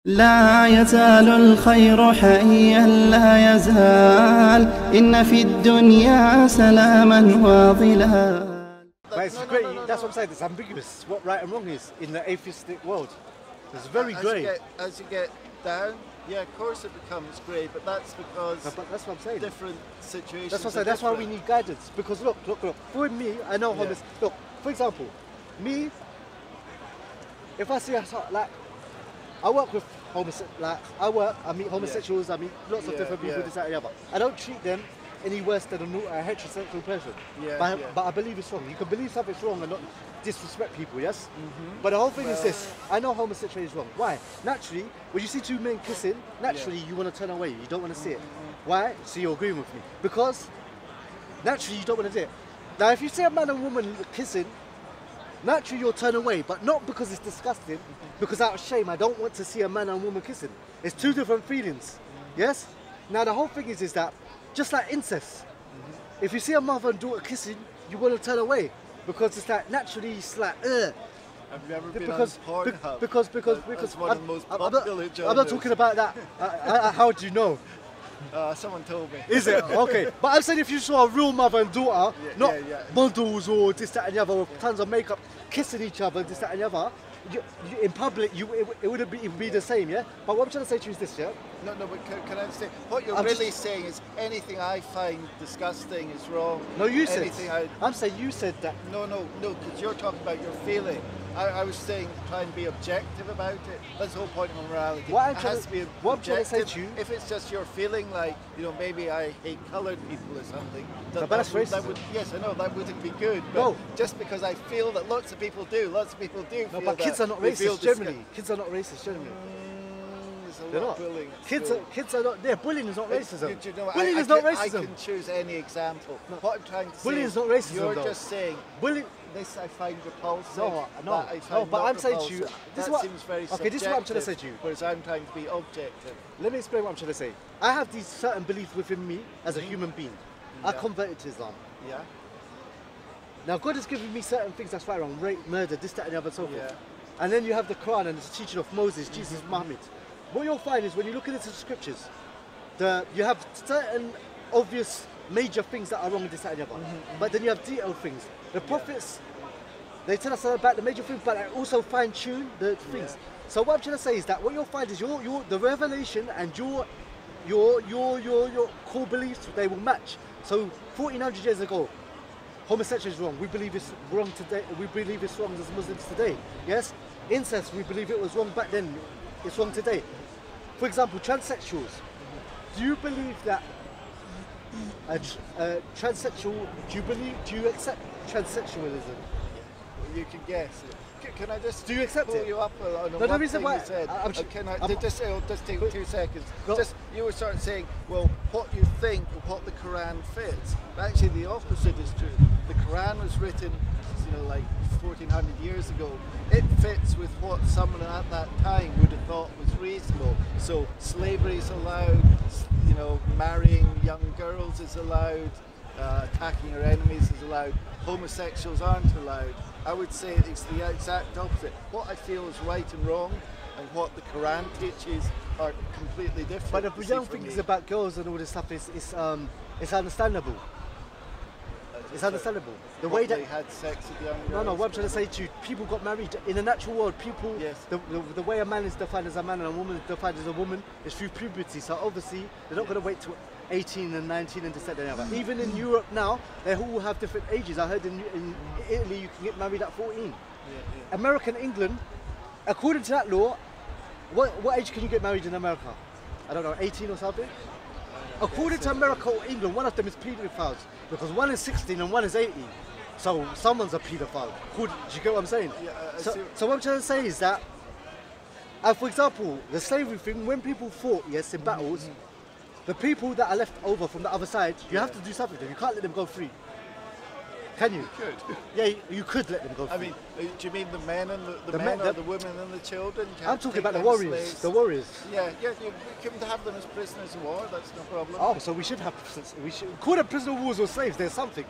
لا يزال الخير حيا لا يزال إن في الدنيا سلاما وظلال. But it's great, that's what I'm saying, it's ambiguous what right and wrong is in the atheistic world. It's very grey. As you get down, yeah, of course it becomes grey, but that's because But that's what I'm saying. different situations. That's what I'm saying, that's why we need guidance. Because look, for me, I know Yeah. look, for example, me, if I see like, I work with I meet homosexuals, I meet lots of Yeah, different people, yeah. this, that, and the other. I don't treat them any worse than a heterosexual person. Yeah, but, yeah. but I believe it's wrong. You can believe something's wrong and not disrespect people, yes? But the whole thing is this, I know homosexuality is wrong. Why? Naturally, when you see two men kissing, naturally you want to turn away, you don't want to see it. Why? So you're agreeing with me. Because naturally you don't want to do it. Now if you see a man and woman kissing, naturally you'll turn away, but not because it's disgusting, because out of shame I don't want to see a man and woman kissing. It's two different feelings, yes? Now the whole thing is that, just like incest, if you see a mother and daughter kissing, you want to turn away, because it's like, naturally it's like, ugh. Have you ever been Because, on Pornhub? because That's one of the most popular I'm not talking about that. How do you know? Someone told me. Is it? Okay. But I'm saying if you saw a real mother and daughter, Yeah, not yeah. models or this, that and the other, with tons of makeup, kissing each other, this, that and the other, in public, it wouldn't be the same, yeah? But what I'm trying to say to you is this, yeah? No, but can I say, what you're I'm really just- saying is anything I find disgusting is wrong. No, you said. anything I'm saying you said that. No, because you're talking about your feeling. I was saying try and be objective about it. That's the whole point of morality. What I'm It trying has to- to be what I'm trying to say objective. to you- If it's just your feeling, like, maybe I hate coloured people or something. But that's racism. Yes, I know, that wouldn't be good. But No. just because I feel that lots of people do No, feel but kids that are not they feel racist generally. Kids are not racist generally. There's a They're lot not. of bullying. Kids are not. Yeah, bullying is not racism. Do you know what? Bullying I is not can- I racism. can choose any example. What I'm trying to say Bullying is not racism, You're though. just saying, Bullying. this I find repulsive. No, that I find but not I'm saying to you, repulsive. this is that what- seems very okay, this is what I'm trying to say to you. Whereas I'm trying to be objective. Let me explain what I'm trying to say. I have these certain beliefs within me as a human being. I Yeah. converted to Islam. Yeah. Now God has given me certain things that's right or wrong, rape, murder, this, that, and the other, and so forth. Yeah. And then you have the Quran and the teaching of Moses, Jesus, Muhammad. What you'll find is when you look into the scriptures, you have certain obvious major things that are wrong with this, that, and the other. But then you have detailed things. The prophets, they tell us about the major things, but they also fine tune the things. So what I'm trying to say is that what you'll find is the revelation and your core beliefs, they will match. So 1400 years ago, homosexuality is wrong. We believe it's wrong today. We believe it's wrong as Muslims today. Yes? Incest, we believe it was wrong back then. It's wrong today. For example, transsexuals. Do you believe that transsexual? Do you accept transsexualism? You can guess it. Can I just Do you accept pull it? you up on the one reason thing why- you said? I'm- Can I I'm- just take 2 seconds? Go. Just you were sort of saying, well, what you think of what the Quran fits. But actually, the opposite is true. The Quran was written, like 1400 years ago. It fits with what someone at that time would have thought was reasonable. So slavery is allowed. Marrying young girls is allowed. Attacking your enemies is allowed. Homosexuals aren't allowed. I would say it's the exact opposite. What I feel is right and wrong, and what the Quran teaches are completely different. But if we you see, don't for think me. it's about girls and all this stuff, it's understandable. It's understandable. The way What, that they had sex with young No, girls. what I'm trying to say to you, people got married. In the natural world, people, Yes. the way a man is defined as a man and a woman is defined as a woman is through puberty. So obviously, they're not going to wait till 18 and 19 and this, that, and the other. Even in Europe now, they all have different ages. I heard in Italy, you can get married at 14. America and England, according to that law, what age can you get married in America? I don't know, 18 or something? According to America or England, one of them is paedophiles because one is 16 and one is 18. So someone's a paedophile. Do you get what I'm saying? Yeah, I so, see. so what I'm trying to say is that, for example, the slavery thing, when people fought, yes, in battles, the people that are left over from the other side, you have to do something to them. You can't let them go free. Can you? Good. Yeah, you could let them go free. I mean, do you mean the men and the The men men- or the- the women and the children? I'm Can't talking take about the them warriors. slaves? The warriors. Yeah, you couldn't have them as prisoners of war. That's no problem. Oh, so we should have, we should call them prisoner of wars or slaves. There's something.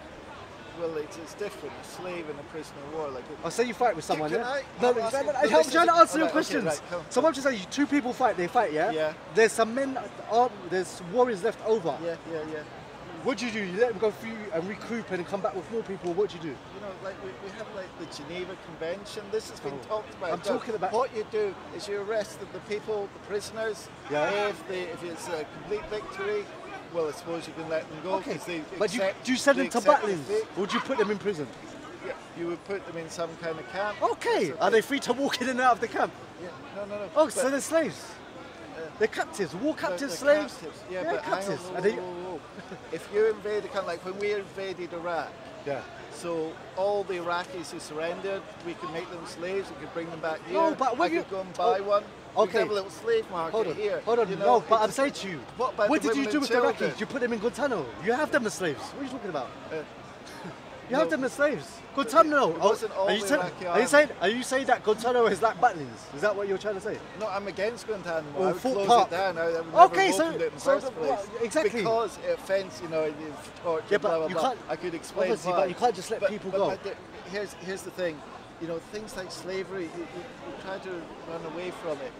well, it's different. A slave and a prisoner of war. Like, I'll say you fight with someone, Can yeah? I- No, I'm no, asking- no, no, I'm this trying to is- answer your okay, questions. right, come, So I'm just saying, two people fight, yeah? Yeah. There's some men, there's warriors left over. Yeah. What do? You let them go through and recoup and come back with more people. What do you do? You know, like we have like the Geneva Convention. This has been talked about. I'm talking about- what you do is you arrest the people, the prisoners. Yeah. If it's a complete victory, well, I suppose you can let them go. Okay, 'cause they but accept- do you send they them to accept battlings, defeat. or do you put them in prison? Yeah, you would put them in some kind of camp. Okay, That's are they free to walk in and out of the camp? Yeah. No. Oh, so But- they're slaves. They're captives, war They're captives, slaves. captives. Yeah, They're but hang on, captives. whoa, Are they- whoa, whoa. If you invade a country, like when we invaded Iraq, Yeah. so all the Iraqis who surrendered, we could make them slaves, we could bring them back here. No, but when I you- could go and buy oh, one. We could okay. have a little slave market Hold on, here. hold on. you know, No, but I'm it's- saying to you, What about what the did you women do and with the children? Iraqis? You put them in Guantanamo. You have them as slaves. What are you talking about? You no. have them as slaves. Guantanamo. It wasn't all are you the saying, Iraqi are you saying? Are you saying that Guantanamo is like battlings? Is that what you're trying to say? No, I'm against Guantanamo. Or I would Fort close Park. it down. I would Okay, never so- opened it in the so first the- place. well, exactly. Because it offends, you know, you've tortured, Yeah, but blah, blah, you blah. can't- I could explain obviously, why. but you can't just let people go. But here's the thing. You know, things like slavery, you try to run away from it.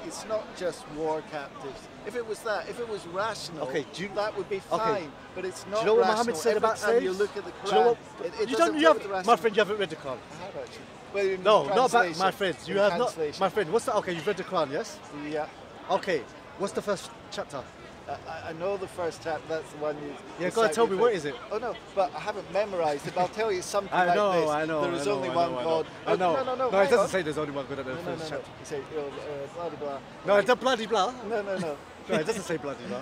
It's not just war captives. If it was that, if it was rational, Okay, do you- that would be fine. okay. But it's Do not you know what rational. Muhammad said Every about time slaves? you look at the Quran, Do you know what? it You doesn't don't. You fit have, with the rest my of- friend. You haven't read the Quran. I have actually. Well, in No, not about translation. my friends. You In have not, translation. my friend. What's that? Okay, you've read the Quran, yes? Yeah. Okay. What's the first chapter? I know the first chapter, that's the one you... Yeah, the go on, tell me, sacrifice. what is it? Oh no, but I haven't memorised it, but I'll tell you something I like know, this. I know. There is I know, only I one know, I know. God. I know. No, No, it hang doesn't on. say there's only one God at the No, first chapter. You say, blah, blah, blah. No, it's a bloody blah. No. No, it doesn't say bloody blah.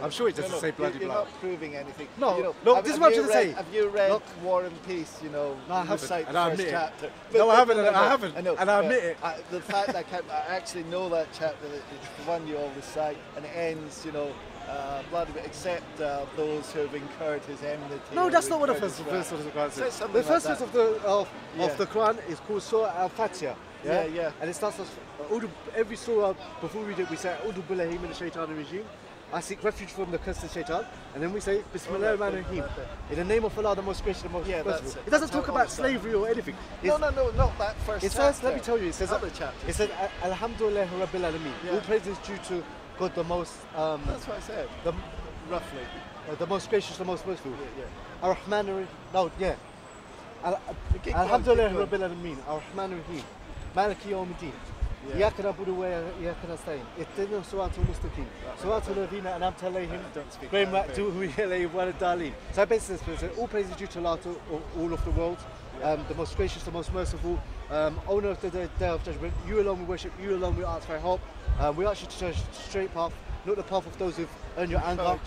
I'm sure it doesn't say bloody You're blah. not proving anything. No, you know, no, have- this is have what I'm you trying to say. read- Have you read Look. War and Peace, you know? No, I you haven't, recite and the I first admit it. chapter. No, I haven't, and I haven't, I know, and I but admit it. The fact that I actually know that chapter, that it's the one you all recite, and it ends, you know, bloody bit, except those who have incurred his enmity. No, or that's not what the incurred first his verse wrath. of the Quran Say says. something The like first that. verse of Yeah. the Quran is called Surah Al-Fatiha. Yeah. And it starts as every surah before we read it, we say A'udhu billahi minash shaitanir rajim. I seek refuge from the curse of shaitan, and then we say Bismillahir Rahmanir Rahim. In the name of Allah, the most gracious, the most Yeah, that's merciful. it. It doesn't That's talk how it about all starts. slavery or anything. No, not that first It chapter. says, let me tell you, it says, Other chapters. it says Alhamdulillah Rabbil Alameen. Yeah. All praise is due to God, the most, That's what I said, the, roughly. the most gracious, the most merciful. Yeah. Ar-Rahman Ar-Rahim. No, yeah. Keep going, Alhamdulillah keep Rabbil Alameen. Ar-Rahman Ar-Rahim. Maliki Yawmiddin. Yeah. إياك نعبد وإياك نستعين اهدنا الصراط المستقيم صراط الذين أنعمت عليهم Don't speak غير like that. المغضوب عليهم ولا الضالين. So basically, all praise is due to Allah, to all of the world, the most gracious, the most merciful, owner of the day of judgment. You alone we worship, you alone we ask for help. We ask you to judge the straight path, not the path of those who've earned your anger.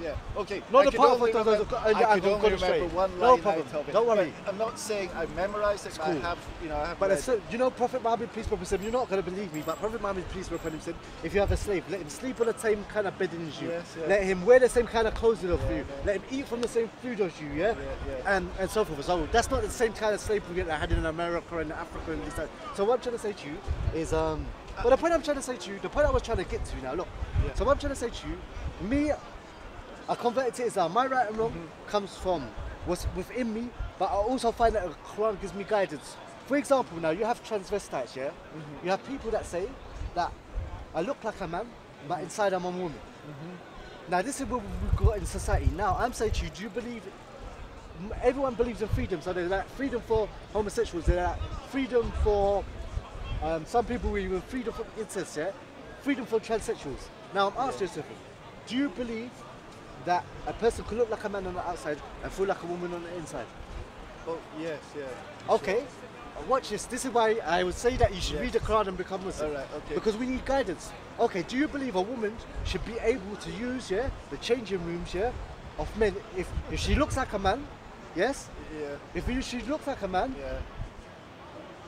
Yeah. Okay. Not I the could part only of those remember- who've earned your I anger could and only gone astray. remember one No line problem. out of it. Don't worry. But I'm not saying I memorised it. But I cool. have, I have. But read it's still, you know, Prophet Muhammad, peace be upon him, you're not going to believe me, but Prophet Muhammad, peace be upon him, said, if you have a slave, let him sleep on the same kind of bedding as you. Yes, yeah. Let him wear the same kind of clothes as you. yeah. Let him eat from the same food as you, yeah? Yeah. And so forth. So that's not the same kind of slavery that I had in America and Africa and this that. So what I'm trying to say to you is, well, the point I'm trying to say to you, the point I was trying to get to now, look. Yeah. So what I'm trying to say to you, me, I converted to Islam. My right and wrong comes from what's within me, but I also find that the Quran gives me guidance. For example, now you have transvestites, yeah? You have people that say that I look like a man, but inside I'm a woman. Now this is what we've got in society. Now I'm saying to you, do you believe? Everyone believes in freedom, so there's like freedom for homosexuals, there's like freedom for some people, even freedom from incest, yeah? Freedom for transsexuals. Now I'm asking you something. Do you believe that a person could look like a man on the outside and feel like a woman on the inside? Oh yes, yeah. Okay, watch this. This is why I would say that you should Yes. read the Quran and become Muslim. Alright, okay. Because we need guidance. Okay, do you believe a woman should be able to use, yeah, the changing rooms, yeah, of men if she looks like a man, yes? Yeah. If she looks like a man, Yeah.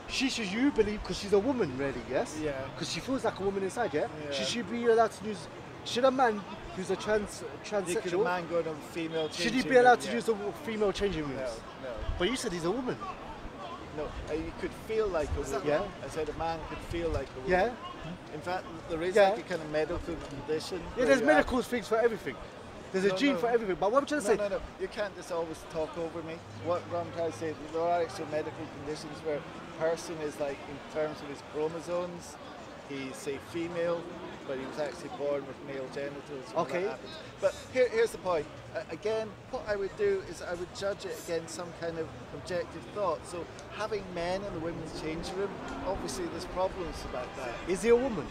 you believe, because she's a woman really, yes? Yeah. Because she feels like a woman inside, yeah? Yeah. She should be allowed to use, should a man who's a Could a transsexual, man go to a female? should he changing be allowed room? to use the female changing rooms? No. But you said he's a woman. No, you could feel like a woman. Yeah. I said a man could feel like a woman. Yeah? In fact, there is Yeah. like a kind of medical condition. Yeah, where there's you medical things for everything. There's a gene for everything. But what I'm trying to say, No. You can't just always talk over me. What I'm trying to say, there are actual medical conditions where a person is like, in terms of his chromosomes, he's say female, but he was actually born with male genitals. When Okay. that happens. But here's the point. Again, what I would do is I would judge it against some kind of objective thought. So having men in the women's changing room, obviously there's problems about that. is he a woman?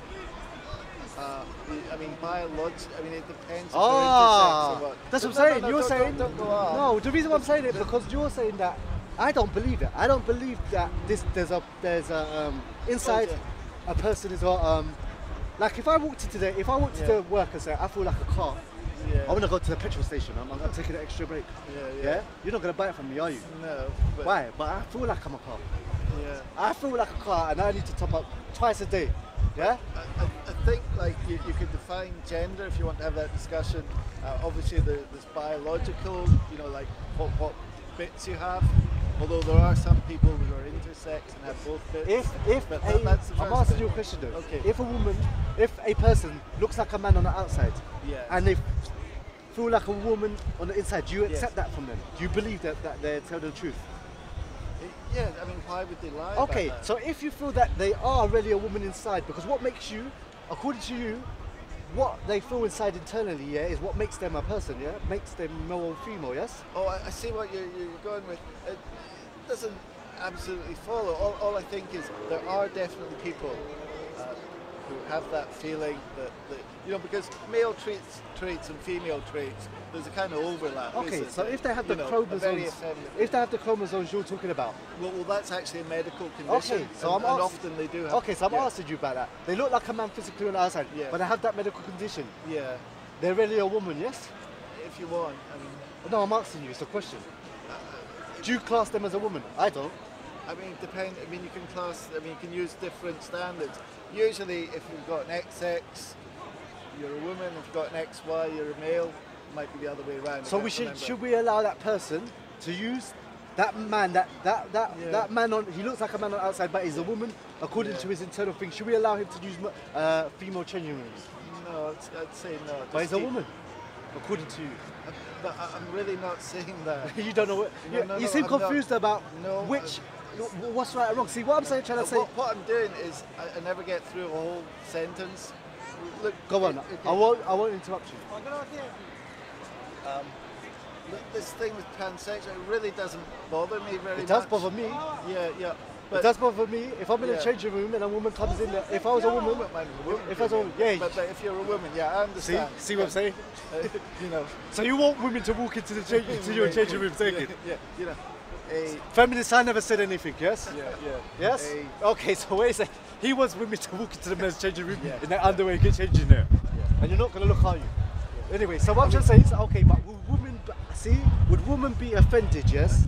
I mean, biologically, I mean, it depends if Ah, they're intersex or what. that's But what I'm saying. You're don't- saying don't go on. no. The reason why I'm saying it because you're saying that I don't believe it. I don't believe that there's a inside Okay. a person is got like if I walked into work and say I feel like a car. Yeah. I want to go to the petrol station. I'm taking an extra break. Yeah. You're not gonna buy it from me, are you? No. But, Why? But I feel like I'm a car. Yeah. I feel like a car, and I need to top up twice a day. Yeah. I think like you could define gender if you want to have that discussion. Obviously, there's biological, you know, like what bits you have. Although there are some people who are intersex and have both bits. But that's the I'm first asking bit. you a question though. Okay. If a person looks like a man on the outside, Yeah. and they feel like a woman on the inside, do you Yes. accept that from them? Do you believe that they're telling the truth? Yeah, I mean, why would they lie about Okay, that? so if you feel that they are really a woman inside, because what makes you, according to you, what they feel inside internally, yeah, is what makes them a person, yeah, makes them male or female, yes. Oh, I see what you're going with. It doesn't absolutely follow. All I think is there are definitely people who have that feeling that you know, because male traits and female traits, there's a kind of overlap. Okay, isn't so there? if they have the You know, a very chromosomes, effeminate- if they have the chromosomes you're talking about, well, that's actually a medical condition. okay, so and, I'm and asking, often they do have. okay, so I'm yeah, asking you about that. They look like a man physically on the outside, Yeah. but they have that medical condition. Yeah, They're really a woman, yes? if you want. I mean, No, I'm asking you. It's a question. Do you class them as a woman? I don't. I mean, depend. I mean, you can class. I mean, you can use different standards. Usually, if you've got an XX, you're a woman. If you've got an XY, you're a male. It might be the other way around. I So can't remember. should we allow that person to use that man that man on he looks like a man on the outside but he's a woman according Yeah. to his internal thing. Should we allow him to use female changing rooms? No, I'd say no. But Just he's a keep- woman, according to you. But I'm really not saying that. You don't know what No, you seem I'm not. confused about No, which what's right or wrong. See what I'm saying, trying to say. What I'm doing is I never get through a whole sentence. Look, Go on. okay. I won't interrupt you. This thing with transsexual it really doesn't bother me very much. It does bother me. Yeah. It does bother me if I'm in a Yeah. changing room and a woman comes in there. If I was a woman, if I was a woman, yeah. But if you're a woman, yeah, I See, understand. see what I'm saying? You know. So you want women to walk into the to your changing room naked? Yeah, you know. A, Feminist, I never said anything. Yes. yeah. Yes. A, Okay. So wait a second. He wants women to walk into the men's changing room Yeah. in their underwear and get changed in there, and you're not gonna look, are you? Anyway, so what I'm trying to say is, okay, but would women be offended? Yes.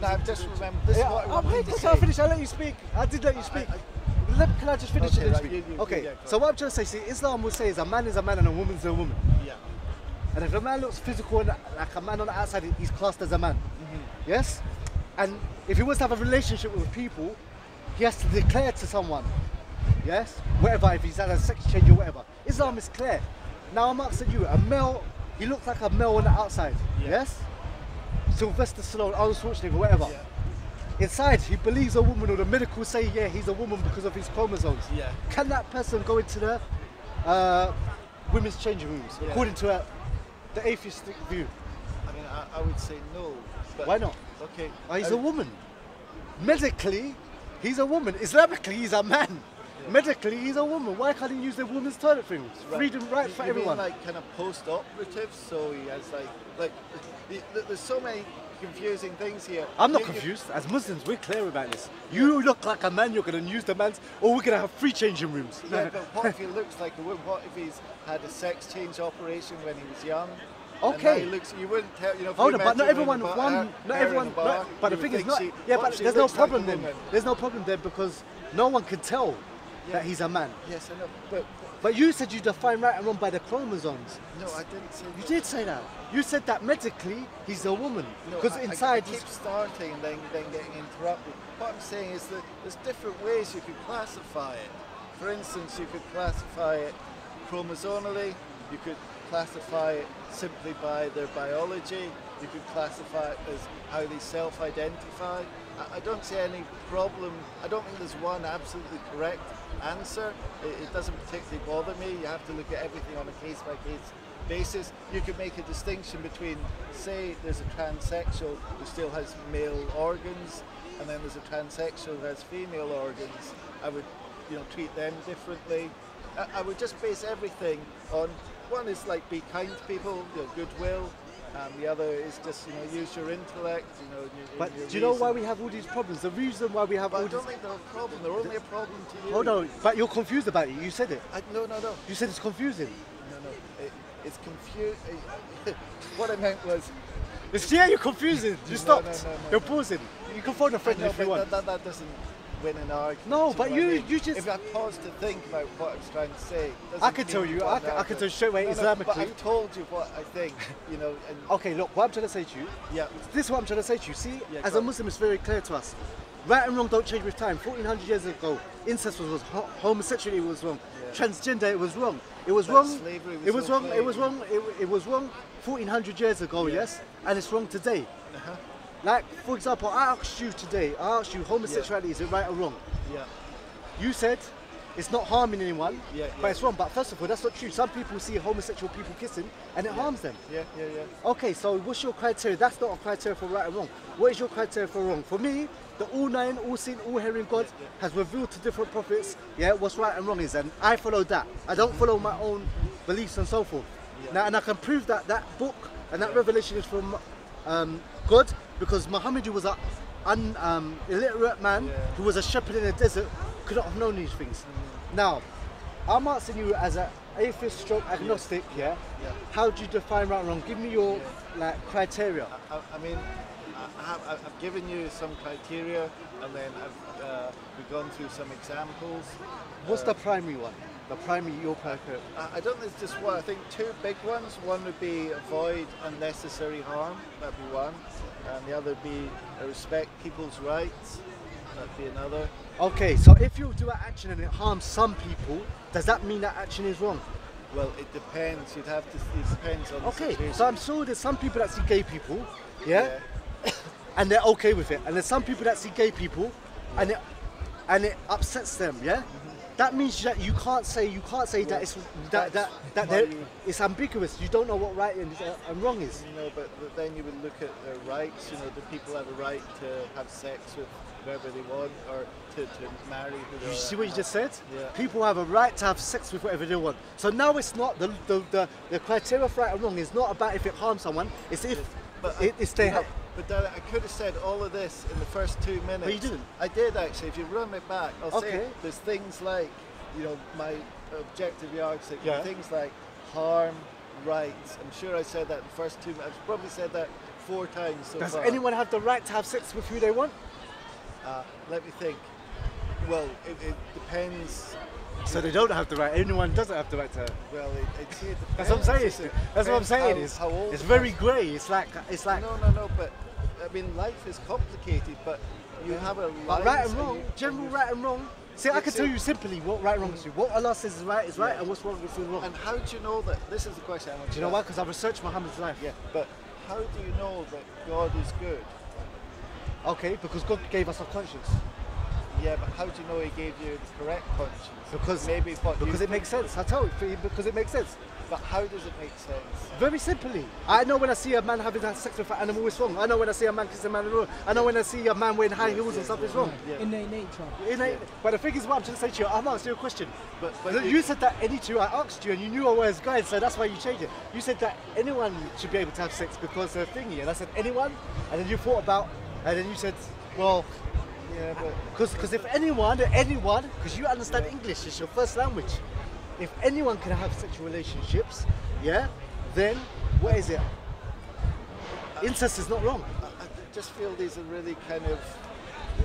now, just remember, this is what I wanted wait, to can say. I finish? I let you speak. I did let you speak. Can I just finish Okay, it? right, Speak? you- Okay. yeah, go So what I'm trying to say, see, Islam will say is a man and a woman's a woman. Yeah. And if a man looks physical and like a man on the outside, he's classed as a man. Yes? And if he wants to have a relationship with people, he has to declare to someone. Yes? Whatever, if he's had a sex change or whatever. Islam is clear. Now I'm asking you, a male, he looks like a male on the outside. Yeah. Yes? Sylvester Stallone, Arnold Schwarzenegger, whatever. Yeah. Inside, he believes a woman, or the medical say, yeah, he's a woman because of his chromosomes. Yeah. Can that person go into the women's changing rooms, Yeah. according to the atheistic view? I mean, I would say no. But Why not? Okay. He's a woman. Medically, he's a woman. Islamically, he's a man. Medically, he's a woman. Why can't he use the woman's toilet things? Right. Freedom, right for You everyone. mean like kind of post-operative, so he has there's so many confusing things here. I'm not You- confused. As Muslims, we're clear about this. You look like a man, you're going to use the man's, or we're going to have free changing rooms. Yeah, but what if he looks like a woman? What if he's had a sex change operation when he was young? And now Okay. he looks. You wouldn't tell. You know. If Hold you on, met but not him in everyone, the bar- not her in everyone, the bar, but the you thing would is, think not, she- yeah, what but she there's no looks like a problem then. woman. There's no problem then because no one can tell that he's a man. Yes, I know. But you said you define right and wrong by the chromosomes. No, I didn't say. You that. did say that. You said that medically he's a woman No, because I inside. keep starting and then getting interrupted. What I'm saying is that there's different ways you could classify it. For instance, you could classify it chromosomally. You could classify it simply by their biology. You could classify it as how they self-identify. I don't see any problem. I don't think there's one absolutely correct answer. It doesn't particularly bother me. You have to look at everything on a case-by-case basis. You could make a distinction between, say, there's a transsexual who still has male organs, and then there's a transsexual who has female organs. I would, treat them differently. I would just base everything on, one is like be kind to people, goodwill. The other is just, use your intellect, But your do you know why reason. we have all these problems? The reason why we have But all I don't these... think they're a problem. They're only a problem to you. Hold on, but you're confused about it. You said it. No. You said it's confusing. No. It's confused. What I meant was... You're confusing. You stopped. no. You're pausing. You can phone a friend No, if you but want. that doesn't win an argument. No, you but know what I you mean? just... If I pause to think about what I was trying to say... I can tell you. I can tell you straight away, But Islamically. I've told you what I think, and... Okay, look, what I'm trying to say to you, Yeah. this is what I'm trying to say to you. See, Yeah, as go a on. Muslim, it's very clear to us. Right and wrong don't change with time. 1400 years ago, incest was wrong, homosexuality was wrong, Yeah. transgender, it was wrong. It was But wrong. slavery was It was wrong. okay. It was wrong. It was wrong 1400 years ago, Yeah. yes, and it's wrong today. Uh-huh. Like, for example, I asked you today, homosexuality, is it right or wrong? Yeah. You said it's not harming anyone, Yeah, but yeah. it's wrong. But first of all, that's not true. Some people see homosexual people kissing and it harms them. Yeah. Okay, so what's your criteria? That's not a criteria for right and wrong. What is your criteria for wrong? For me, the all-knowing, all-seeing, all-hearing God has revealed to different prophets, what's right and wrong is, and I follow that. I don't follow my own beliefs and so forth. Yeah. Now, and I can prove that that book and that revelation is from God, because Muhammad was an illiterate man who was a shepherd in the desert, could not have known these things. Now, I'm asking you as an atheist stroke agnostic, Yeah. how do you define right and wrong? Give me your criteria. I mean, I've given you some criteria, and then we've gone through some examples. What's the primary one? The primary, your criteria. I don't think it's just one. I think two big ones. One would be avoid unnecessary harm. That'd be one. And the other would be respect people's rights. That'd be another. Okay, so if you do an action and it harms some people, does that mean that action is wrong? Well, it depends. It depends on the Okay, situation. so I'm sure there's some people that see gay people, and they're okay with it, and there's some people that see gay people, and it upsets them, That means that you can't say that it's it's ambiguous. You don't know what right and wrong is. But then you would look at their rights. Do people have a right to have sex with whoever they want, or to marry who they want? You see what you just said? Yeah. People have a right to have sex with whatever they want. So now it's not the criteria of right and wrong is not about if it harms someone. It's if it's they have. But Darren, I could have said all of this in the first 2 minutes. But you didn't. I did actually. If you run it back, I'll say Okay. there's things like, my objective yardstick. Yeah. Things like harm, rights. I'm sure I said that in the first 2 minutes. I've probably said that 4 times so Does far. anyone have the right to have sex with who they want? Let me think. Well, it depends. So they don't have the right. Anyone doesn't have the right to. Well, it depends. That's what I'm saying. It That's what I'm depends saying. how old It's the very person- grey. It's like. No. But I mean, life is complicated. But you have a But life. right and wrong, general right and wrong. See, I can It's tell a- you simply what right and wrong is. What Allah says is right, Yeah. and what's wrong is wrong. And how do you know that? This is the question I want to Do you know ask. why? Because I've researched Muhammad's life. Yeah, but how do you know that God is good? Okay, because God gave us a conscience. Yeah, but how do you know He gave you the correct conscience? Because maybe what because you it makes sense. I tell you, because it makes sense. But how does it make sense? Very simply, I know when I see a man having sex with an animal, it's wrong. I know when I see a man kissing a man, it's wrong. I know when I see a man wearing high heels and stuff, it's wrong. Yeah. Innate nature. But the thing is, what I'm trying to say to you, I'm asking you a question. But You said that any two, I asked you, and you knew I was guys, so that's why you changed it. You said that anyone should be able to have sex because they're thingy, and I said anyone, and then you thought about, and then you said, well, yeah, but because if anyone, because you understand English, it's your first language. If anyone can have sexual relationships, then what is it? Incest is not wrong. I just feel these are really kind of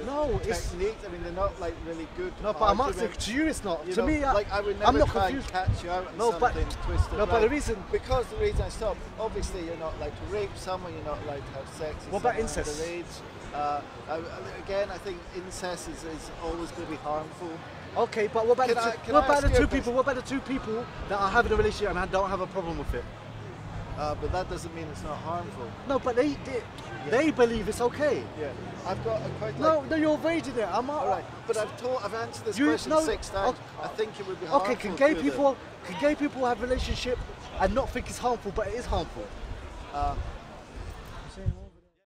No, it's techniques. I mean, they're not like really good. no, but I'm asking arguments. to you, it's not. You To know, me, like I would never I'm not try confused. and catch you out on No, but- something twisted. no, but right? the reason- because the reason I stopped, obviously you're not allowed to rape someone, you're not allowed to have sex. with What about someone incest? underage. Again, I think incest is always going to be harmful. Okay, but what about Can the I- two, can what I about ask the you a two question? people? What about the two people that are having a relationship and don't have a problem with it? But that doesn't mean it's not harmful. No, but they believe it's okay. Yeah, I've got a quite No, like. no, you're evading it. I'm All right, but I've answered this You- question no, 6 times. okay. I think it would be okay. harmful. Can to them. gay people have a relationship and not think it's harmful, but it is harmful?